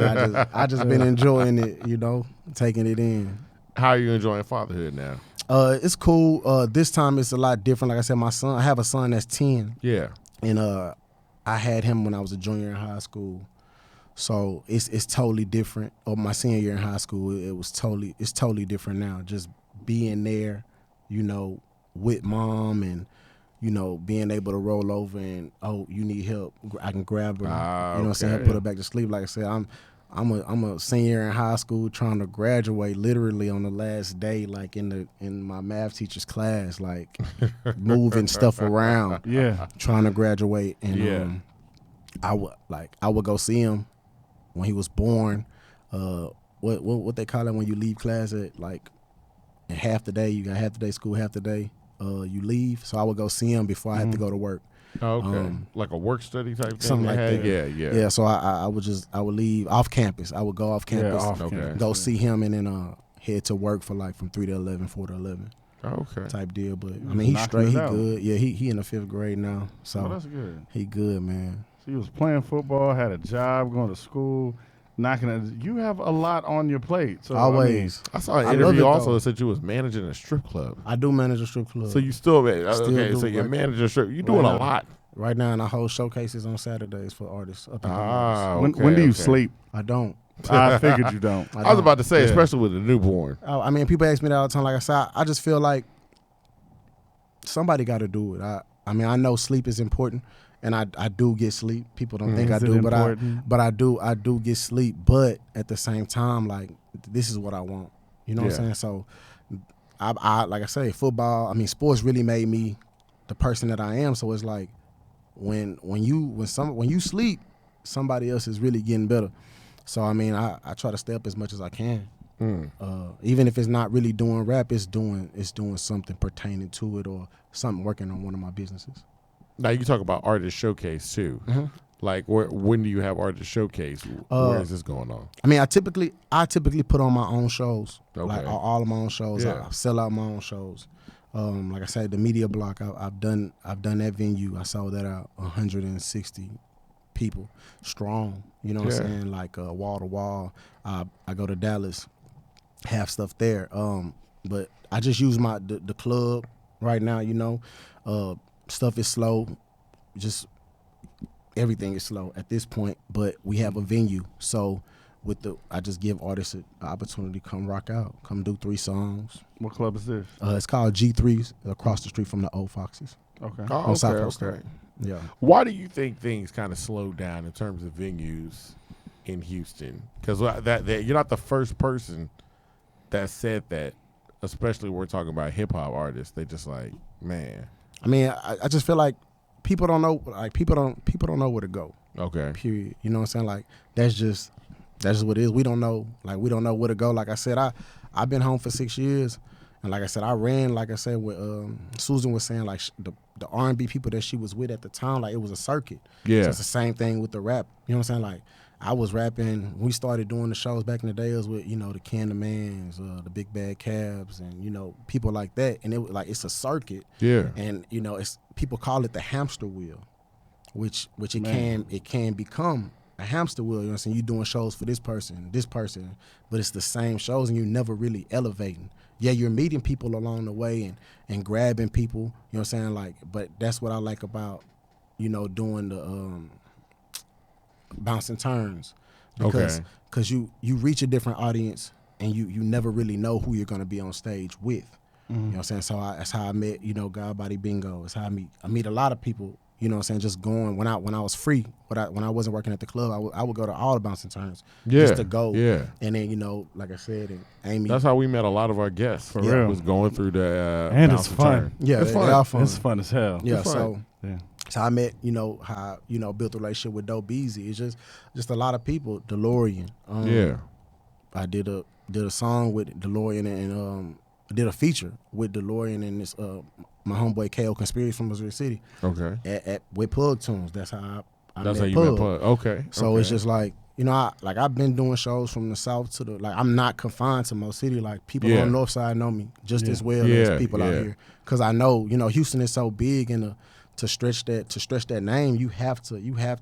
I just been enjoying it, taking it in. How are you enjoying fatherhood now? It's cool. This time it's a lot different. Like I said, I have a son that's 10. Yeah. And I had him when I was a junior in high school. So it's totally different. Or my senior year in high school, it's totally different now. Just being there, with mom and being able to roll over and you need help, I can grab her. You know what I'm saying? Put her back to sleep. Like I said, I'm a senior in high school trying to graduate literally on the last day, like in my math teacher's class, like moving stuff around. Yeah. Trying to graduate, and I would go see him when he was born. What they call it when you leave class at like half the day? You got half the day school, half the day you leave. So I would go see him before I had to go to work. Okay. Like a work study type thing? Something like that. Yeah. Yeah, so I would leave off campus. I would go off campus, go see him, and then head to work for like from 3 to 11, 4 to 11. Okay. Type deal. But I mean, he's straight. He good. Yeah, he in the 5th grade now. So that's good. He good, man. So he was playing football, had a job, going to school, you have a lot on your plate. So Always. I saw an interview also that said you was managing a strip club. I do manage a strip club. So you still do, so you're right, managing a strip. You're doing a lot. Right now, and I hold showcases on Saturdays for artists. Up and coming artists. When do you sleep? I don't. I figured you don't. I was about to say, especially with a newborn. I mean, people ask me that all the time. Like I said, I just feel like somebody got to do it. I mean, I know sleep is important, and I do get sleep. People don't think I do, but I do get sleep. But at the same time, like, this is what I want. You know what I'm saying? So, I like I say, football. I mean, sports really made me the person that I am. So it's like when you sleep, somebody else is really getting better. So I mean, I try to stay up as much as I can. Even if it's not really doing rap, it's doing something pertaining to it or something working on one of my businesses. Now you talk about artist showcase too. Like when do you have artist showcase? Where is this going on? I mean, I typically put on my own shows, Okay. like all of my own shows. Yeah. I sell out my own shows. Like I said, the media block, I've done that venue. I sold that out 160 people strong. You know what I'm saying? Like wall to wall. I go to Dallas, have stuff there. But I just use the club right now. You know, stuff is slow. Just everything is slow at this point. But we have a venue, so I just give artists an opportunity to come rock out, come do 3 songs. What club is this? It's called G3's, across the street from the Old Foxes. Okay. Oh, South okay, Coast. okay. Yeah. Why do you think things kind of slowed down in terms of venues in Houston? Because that you're not the first person that said that, especially when we're talking about hip hop artists. They just like, man. I mean, I just feel like people don't know, like people don't know where to go. Okay. Period. You know what I'm saying? Like that's just what it is. We don't know where to go. Like I said, I've been home for 6 years, And like I said, I ran, like I said, with Susan was saying, like the R&B people that she was with at the time, like it was a circuit. Yeah. So it's the same thing with the rap. You know what I'm saying? Like I was rapping. We started doing the shows back in the day. It was with the Candymans, the Big Bad Cabs, and people like that. And it was like it's a circuit. Yeah. And it's people call it the hamster wheel, which it can become a hamster wheel. You know what I'm saying? You doing shows for this person, but it's the same shows, and you never really elevating. Yeah, you're meeting people along the way and grabbing people, you know what I'm saying? Like, but that's what I like about, doing the bouncing turns. Because you reach a different audience and you never really know who you're gonna be on stage with. You know what I'm saying? So that's how I met, God Body Bingo. It's how I meet a lot of people, you know what I'm saying, just going when I was free, when I wasn't working at the club, I would go to all the bouncing turns just to go. Yeah. And then, like I said, and Amy. That's how we met a lot of our guests. For real. Was going through the and it's bouncing fun. turn. Yeah, it's they fun. are fun. It's fun as hell. Yeah, It's fun. so I met, how, built a relationship with Dope Easy. It's just a lot of people. DeLorean. I did a song with DeLorean and I did a feature with DeLorean and this my homeboy KO Conspiracy from Missouri City. Okay. With Pug Tunes. That's how I That's met how you Pug. met Pug. Okay. So okay. it's just like, I've been doing shows from the south to I'm not confined to Mo City. Like people on the north side know me just as well as people out here. Cause I know, Houston is so big and to stretch that name, you have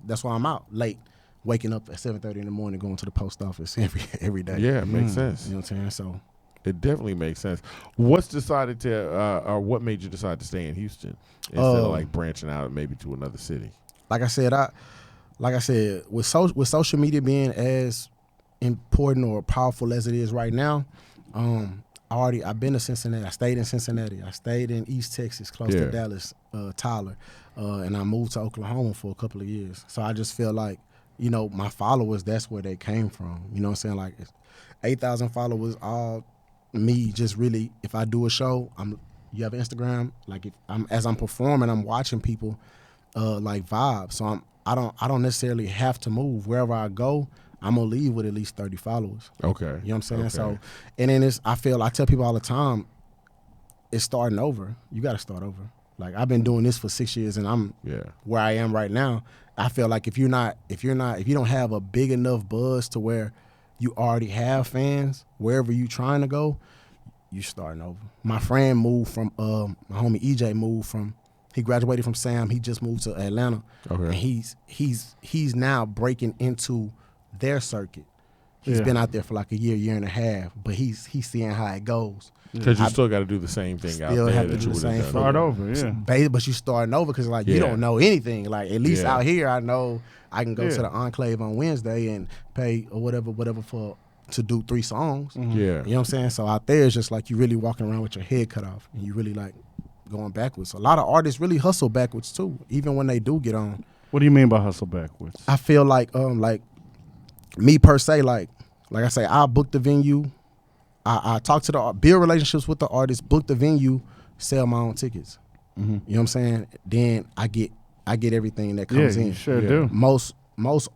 that's why I'm out late, waking up at 7:30 in the morning, going to the post office every day. Yeah, it makes sense. You know what I'm saying? So it definitely makes sense. What's decided to, or what made you decide to stay in Houston instead of like branching out maybe to another city? Like I said, with social media being as important or powerful as it is right now, I've been to Cincinnati. I stayed in Cincinnati. I stayed in East Texas, close to Dallas, Tyler, and I moved to Oklahoma for a couple of years. So I just feel like, my followers, that's where they came from. You know what I'm saying? Like 8,000 followers, all me. Just really, if I do a show, you have Instagram. Like as I'm performing, I'm watching people like vibe. So I don't necessarily have to move. Wherever I go, I'm gonna leave with at least 30 followers. Okay. You know what I'm saying? Okay. So, and then I tell people all the time, it's starting over. You got to start over. Like I've been doing this for 6 years, and I'm where I am right now. I feel like if you don't have a big enough buzz to where you already have fans wherever you trying to go, you starting over. My friend moved from my homie EJ moved from. He graduated from Sam. He just moved to Atlanta, and he's now breaking into their circuit. He's been out there for like a year and a half, but he's seeing how it goes. Because you still got to do the same thing out there. Still have to that do you the would same have thing. done. Start over, yeah. But you starting over because like you don't know anything. Like at least out here, I know I can go to the Enclave on Wednesday and pay or whatever to do 3 songs. Yeah. You know what I'm saying? So out there, it's just like you really walking around with your head cut off, and you really like going backwards. A lot of artists really hustle backwards too, even when they do get on. What do you mean by hustle backwards? I feel like me per se, like I say, I book the venue, I talk to build relationships with the artist, book the venue, sell my own tickets. You know what I'm saying? Then I get everything that comes in. You sure do. Most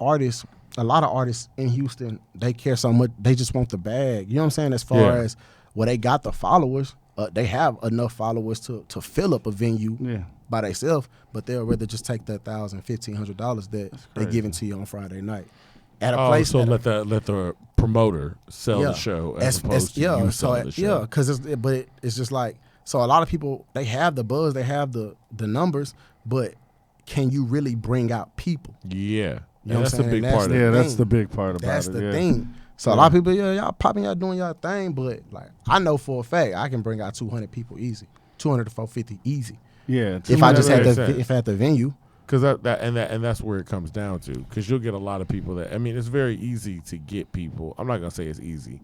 artists, a lot of artists in Houston, they care so much, they just want the bag. You know what I'm saying? As far as they got the followers, they have enough followers to fill up a venue by themselves, but they'll rather just take that $1,000, $1,500 that they giving to you on Friday night at a place. So let the promoter sell the show as opposed to you selling the show. because it's just like, so a lot of people, they have the buzz, they have the numbers, but can you really bring out people? Yeah. You know what that's I'm a big saying? part of it. Yeah, that's the big part about That's it. the thing. So a lot of people, y'all popping, y'all doing y'all thing, but like I know for a fact I can bring out 200 people easy, 200 to 450 easy. Yeah. If I just had makes if I had the venue. Because that's where it comes down to. Because you'll get a lot of people that, I mean, it's very easy to get people. I'm not gonna say it's easy.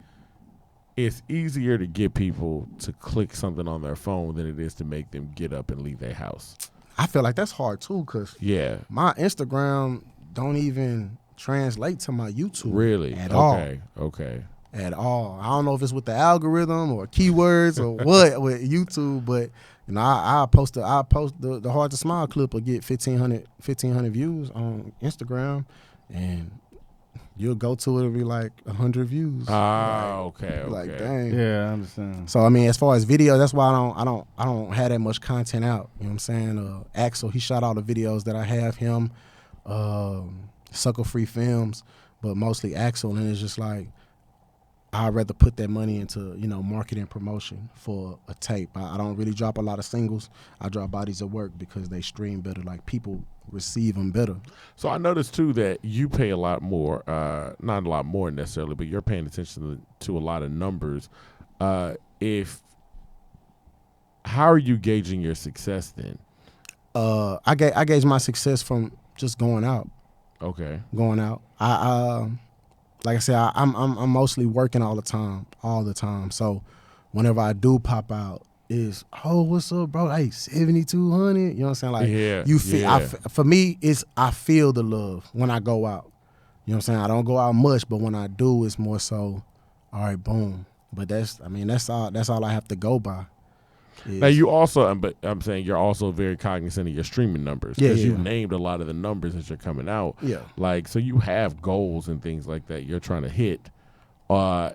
It's easier to get people to click something on their phone than it is to make them get up and leave their house. I feel like that's hard too, cause my Instagram don't even translate to my YouTube. Really? At all. Okay. At all. I don't know if it's with the algorithm or keywords or what with YouTube, but I post the Hard to Smile clip will get 1,500 views on Instagram, and you'll go to it, it'll be like 100 views. Ah, okay. Like, dang. Yeah, I understand. So I mean, as far as video, that's why I don't have that much content out. You know what I'm saying? Axel, he shot all the videos that I have him, Sucker Free Films, but mostly Axel, and it's just like I'd rather put that money into, you know, marketing and promotion for a tape. I don't really drop a lot of singles. I drop bodies of work because they stream better. Like, people receive them better. So I noticed too that you pay a lot more, not a lot more necessarily, but you're paying attention to a lot of numbers. How are you gauging your success then? I gauge my success from just going out. Okay. Going out. Like I said, I'm mostly working all the time. So whenever I do pop out, is, oh, what's up, bro? Hey, 7,200. You know what I'm saying? Like, Yeah, you feel. yeah. For me, I feel the love when I go out. You know what I'm saying? I don't go out much, but when I do, it's more so, all right, boom. But that's all I have to go by. Now you also, but I'm saying you're also very cognizant of your streaming numbers because you named a lot of the numbers as you're coming out. Yeah. Like, so you have goals and things like that you're trying to hit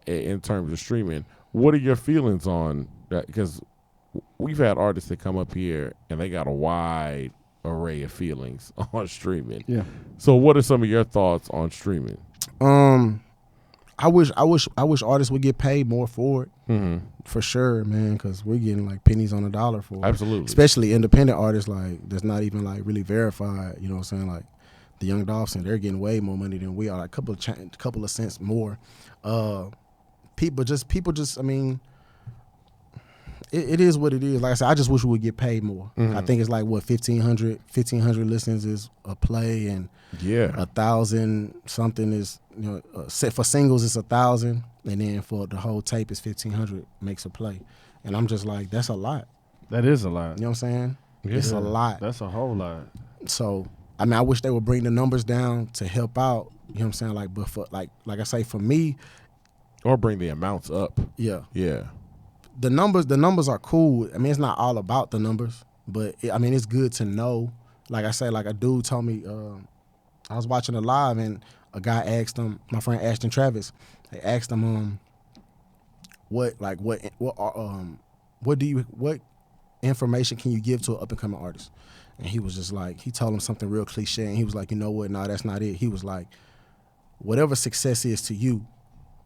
in terms of streaming. What are your feelings on that? Because we've had artists that come up here and they got a wide array of feelings on streaming. Yeah. So what are some of your thoughts on streaming? I wish artists would get paid more for it. Mm-hmm. For sure, man, because we're getting like pennies on a dollar for it. Absolutely. Especially independent artists, like, that's not even like really verified. You know what I'm saying? Like the Young Dolphins, they're getting way more money than we are, like a couple of cents more. People just, I mean, it is what it is. Like I said, I just wish we would get paid more. Mm-hmm. I think it's like, what, 1,500 listens is a play, and 1,000 something is, you know, for singles it's 1,000, and then for the whole tape it's 1,500 makes a play. And I'm just like, that's a lot. That is a lot. You know what I'm saying? Yeah. It's a lot. That's a whole lot. So I mean, I wish they would bring the numbers down to help out. You know what I'm saying? Like, but for like I say, for me, Or bring the amounts up. yeah. Yeah. The numbers are cool. I mean, it's not all about the numbers, but I mean, it's good to know. Like I say, like a dude told me, I was watching a live and a guy asked him, my friend Ashton Travis, they asked him, what information can you give to an up and coming artist? And he was just like, he told him something real cliche, and he was like, you know what? No, that's not it. He was like, whatever success is to you,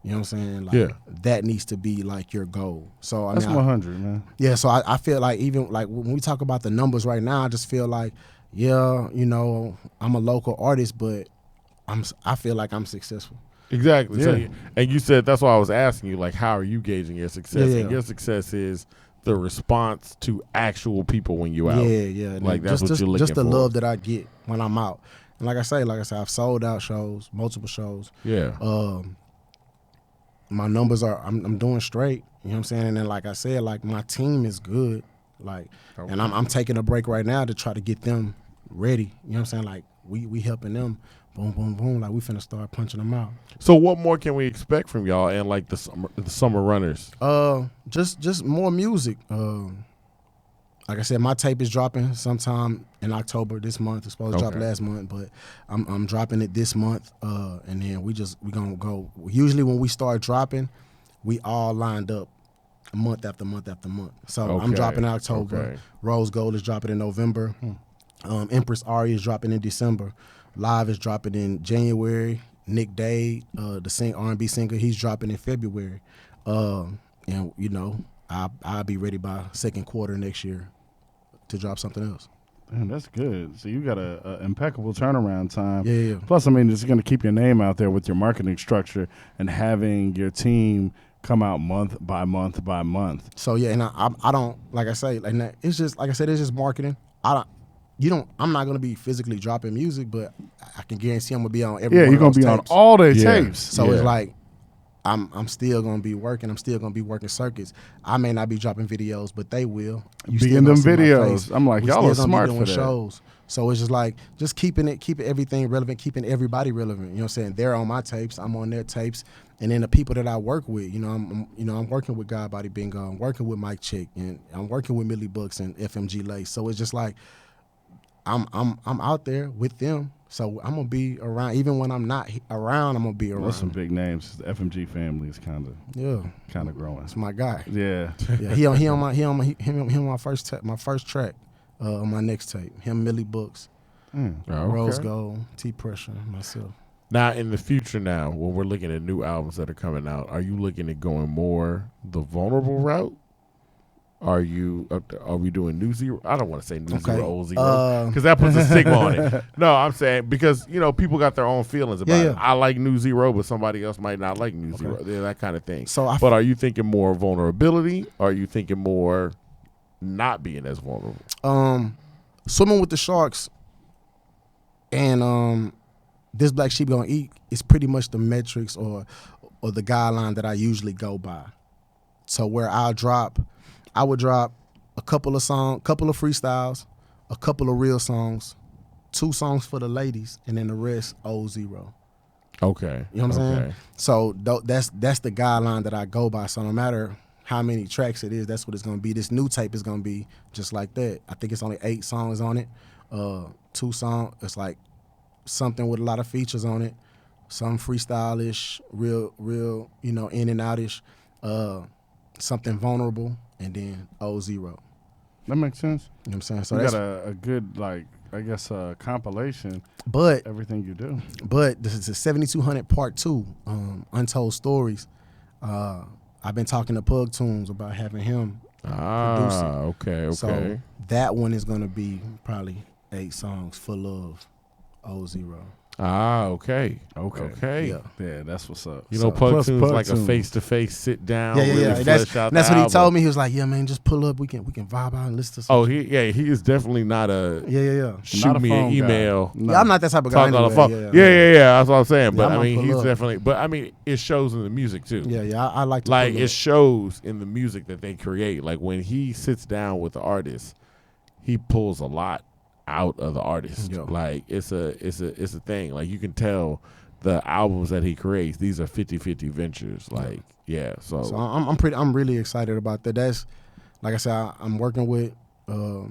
you know what I'm saying? Like, that needs to be like your goal. So I That's mean, 100, man. yeah. So I feel like, even like when we talk about the numbers right now, I just feel like, yeah, you know, I'm a local artist, but I feel like I'm successful. Exactly. So, Yeah. and you said, that's why I was asking you, like, how are you gauging your success? Yeah. And your success is the response to actual people when you out. Yeah. And Like, that's what you're looking just the for. love that I get when I'm out. And like I say, I've sold out shows, multiple shows. Yeah. My numbers are, I'm doing straight. You know what I'm saying? And then, like I said, like, my team is good. Like, Okay. and I'm taking a break right now to try to get them ready. You know what I'm saying? Like, we helping them. Boom, boom, boom. Like, we finna start punching them out. So what more can we expect from y'all and like the summer runners? Just more music. Like I said, my tape is dropping sometime in October this month. It's supposed to drop Okay. last month, but I'm dropping it this month. And then we gonna go. Usually when we start dropping, we all lined up month after month after month. So I'm Okay. dropping in October. Okay. Rose Gold is dropping in November. Empress Ari is dropping in December. Live is dropping in January. Nick Day, the R&B singer, he's dropping in February. And you know, I'll be ready by second quarter next year to drop something else. Damn, that's good. So you got a impeccable turnaround time. Yeah. Plus, I mean, it's going to keep your name out there with your marketing structure and having your team come out month by month by month. So yeah, and I don't, like I say, like, it's just, like I said, it's just marketing. I'm not gonna be physically dropping music, but I can guarantee I'm gonna be on every. Yeah, one you're of going those to be on tapes. all their Yeah. tapes. So it's like, I'm still gonna be working. I'm still gonna be working circuits. I may not be dropping videos, but they will. You Be still in gonna them see my videos. face. I'm like, We y'all still are gonna be smart doing for that. shows. So it's just like, just keeping everything relevant, keeping everybody relevant. You know what I'm saying? They're on my tapes. I'm on their tapes. And then the people that I work with, I'm working with God Body Bingo. I'm working with Mike Chick, and I'm working with Millie Books and FMG Lace. So it's just like, I'm out there with them, So I'm gonna be around, even when I'm not around. I'm gonna be around. Those some big names. The FMG family is kind of growing. It's my guy. Yeah. Yeah, he on my first track, on my next tape. Him, Millie Books, Rose Gold, T Pressure, myself. Now, in the future, now when we're looking at new albums that are coming out, are you looking at going more the vulnerable route? Are we doing New Zero? I don't want to say New Zero, Old Zero, because that puts a stigma on it. No, I'm saying because people got their own feelings about it. I like New Zero, but somebody else might not like New Zero. Yeah, that kind of thing. But are you thinking more vulnerability? Or are you thinking more not being as vulnerable? Swimming with the Sharks and This Black Sheep Gonna Eat is pretty much the metrics or the guideline that I usually go by. So where I would drop a couple of freestyles, a couple of real songs, 2 songs for the ladies, and then the rest Old Zero. Okay. You know what I'm saying? So that's the guideline that I go by. So no matter how many tracks it is, that's what it's gonna be. This new tape is gonna be just like that. I think it's only 8 songs on it. 2 songs. It's like something with a lot of features on it. Some freestyle-ish, real, in and out-ish. Something vulnerable. And then Old Zero. That makes sense. You know what I'm saying? So you that's got a good, compilation. But everything you do. But this is a 7200 Part 2, Untold Stories. I've been talking to Pug Tunes about having him produce it. Okay. So that one is gonna be probably 8 songs full of Old Zero. Okay. Yeah, that's what's up. Pug Tunes like a face-to-face sit down. Yeah. That's what he told me. He was like, "Yeah, man, just pull up. We can vibe out and listen to something." He is definitely not a Yeah. Shoot me an email. No. Yeah, I'm not that type of guy. Talk on the phone. Yeah. That's what I'm saying. But I mean, he's definitely. But I mean, it shows in the music too. Yeah. I like to it shows in the music that they create. Like when he sits down with the artist, he pulls a lot out of the artist. Like it's a thing. Like you can tell the albums that he creates, these are 50-50 ventures. Like so I'm really excited about that. That's like I said, I'm working with a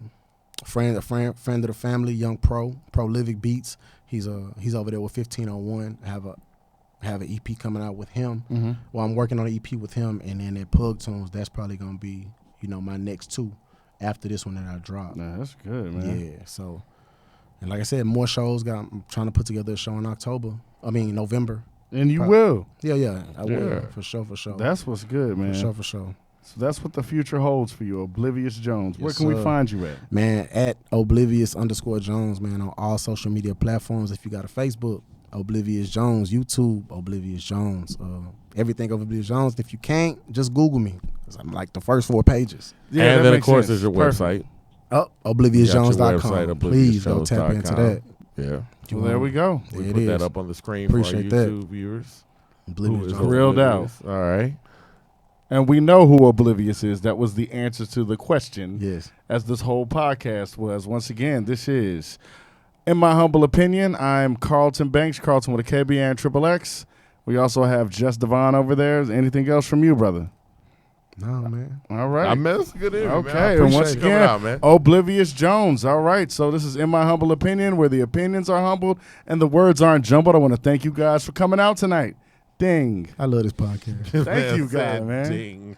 friend of the family, Young Prolific Beats. He's over there with 1501. I have an EP coming out with him. Mm-hmm. Well, I'm working on an EP with him, and then at Pug Tunes, that's probably gonna be my next 2 after this one that I dropped. Nah, that's good, man. Yeah, so, and like I said, more shows. I'm trying to put together a show in November. And you will. Yeah, I will. For sure. That's what's good, man. For sure. So that's what the future holds for you, Oblivious Jones. Where Yes, can we sir. find you at? Man, at Oblivious_Jones, man, on all social media platforms. If you got a Facebook, Oblivious Jones, YouTube, Oblivious Jones, everything Oblivious Jones. If you can't, just Google me. 'Cause I'm like the first 4 pages. Yeah, and that then, of makes course, sense. there's your website. ObliviousJones.com. Please go tap into that. Yeah. Well, there we go. We It put is. that up on the screen Appreciate for our that. YouTube viewers. Oblivious Who is Jones. Grilled Oblivious. All right. And we know who Oblivious is. That was the answer to the question. Yes. As this whole podcast was. Once again, this is, in my humble opinion, I'm Carlton Banks, Carlton with a KB and Triple X. We also have Just Devon over there. Is anything else from you, brother? No, man. All right. I mean, that's a good interview, man. I Okay, and appreciate once you coming again, out, man. Oblivious Jones. All right, so this is In My Humble Opinion, where the opinions are humbled and the words aren't jumbled. I want to thank you guys for coming out tonight. Ding. I love this podcast. Thank you, guys, man. Ding.